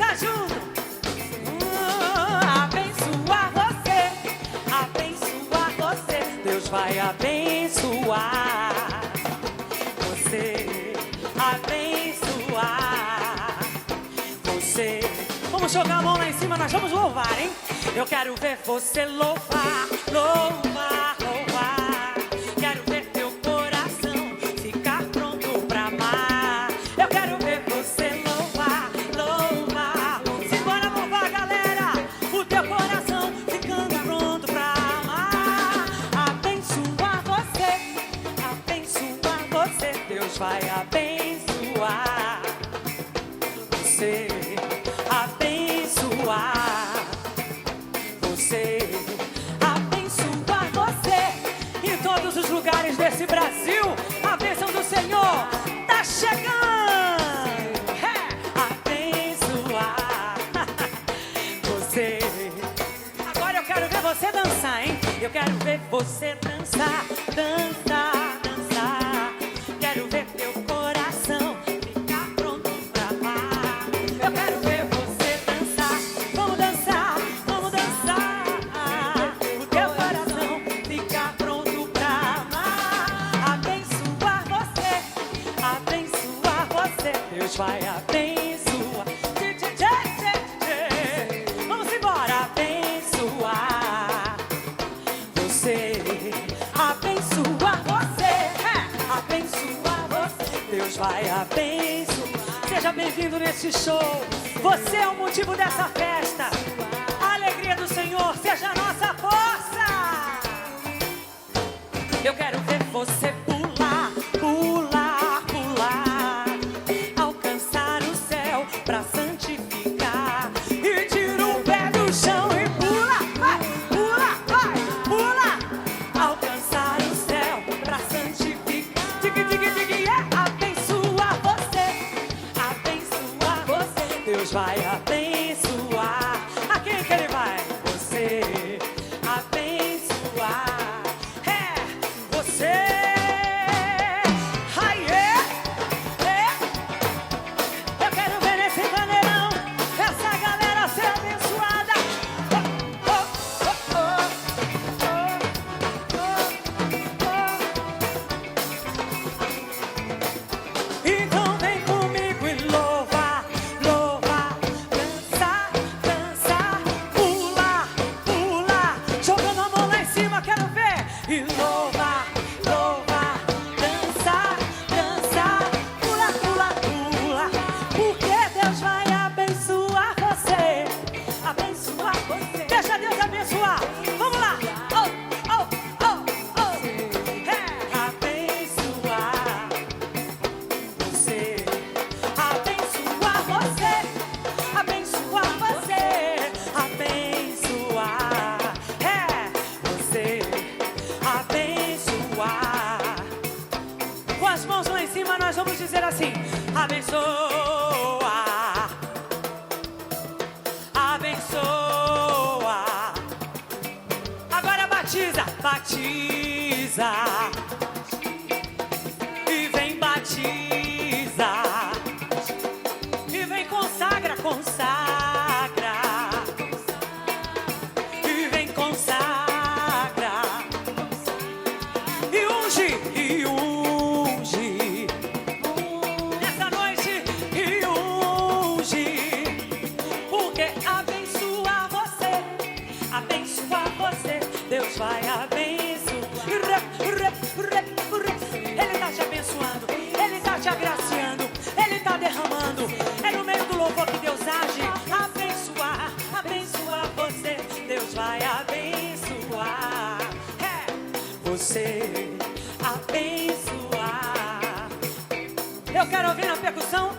Tá junto. Abençoar você. Deus vai abençoar você. Abençoar você. Vamos jogar a mão lá em cima, nós vamos louvar, hein? Eu quero ver você louvar, louvar, louvar. Quero ver teu coração ficar pronto pra amar. Eu quero ver você louvar, louvar. Simbora louvar, galera. O teu coração ficando pronto pra amar. Abençoar você. Deus vai abençoar você. Abençoar você. Abençoar você. Em todos os lugares desse Brasil, a bênção do Senhor tá chegando. Abençoar você. Agora eu quero ver você dançar, hein? Eu quero ver você dançar, dançar, dançar. Quero ver teu coração ficar pronto pra amar. Eu quero ver você dançar. Vamos dançar, vamos dançar. O teu coração ficar pronto pra amar. Abençoar você. Deus vai abençoar. Vamos embora. Abençoar você. Abençoar você. Abençoar você. Deus vai abençoar. Seja bem-vindo nesse show. Você é o motivo dessa festa. A alegria do Senhor seja a nossa força. Eu quero ver você pular, pular, pular. Alcançar o céu pra santificar. E tira o pé do chão e pula, vai, pula, vai, pula. Alcançar o céu pra santificar. Digue, digue, digue, abençoar você. Abençoar você. Deus vai abençoar. A quem que ele vai? Você. Abençoar. Você. Ai, eu quero ver nesse paneirão essa galera ser abençoada. Então vem comigo e louva, louva, dançar, dançar, pular, pular, jogando a mão lá em cima, quero ver. E louva, louva, dançar, dançar, pula, pula, pula, porque Deus vai abençoar você, abençoar você. Deixa Deus abençoar. Vamos lá. Oh, oh, oh, oh. Abençoar você, abençoar você, abençoar você, abençoar você, abençoar. Com as mãos lá em cima nós vamos dizer assim: abençoa, abençoa. Agora batiza, batiza. E vem batiza. E vem consagra, consagra. E vem consagra. E unge, e unge. Nessa noite, e unge. Porque abençoar você, Deus vai abençoar. Ele tá te abençoando, Ele tá te agraciando, Ele tá derramando. É no meio do louvor que Deus age. Abençoar, abençoar você, Deus vai abençoar você, abençoar. Eu quero ouvir na percussão.